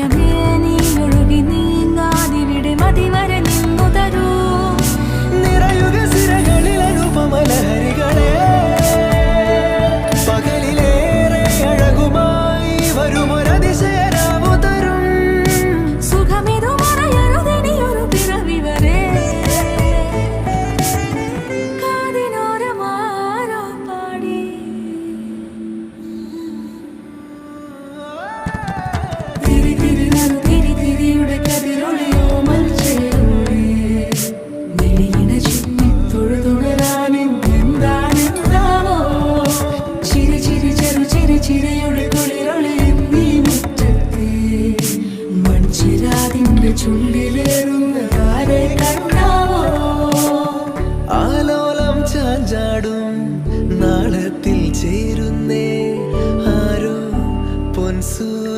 പ്രിയമേ നീ ഒഴുകി നീങ്ങാതിവിടെ മതിവരെ നിന്നു തരൂ നിറയുക സിരകളിൽ അനുപമലഹരികളെ പകലിലേറെ അഴകുമായി വരുമൊരതിശയരാവു തരും സുഖമിതു മറയരുതെനിയൊരു പിറവി വരെ കാതിനോരമാരോ പാടി തിരി തിരി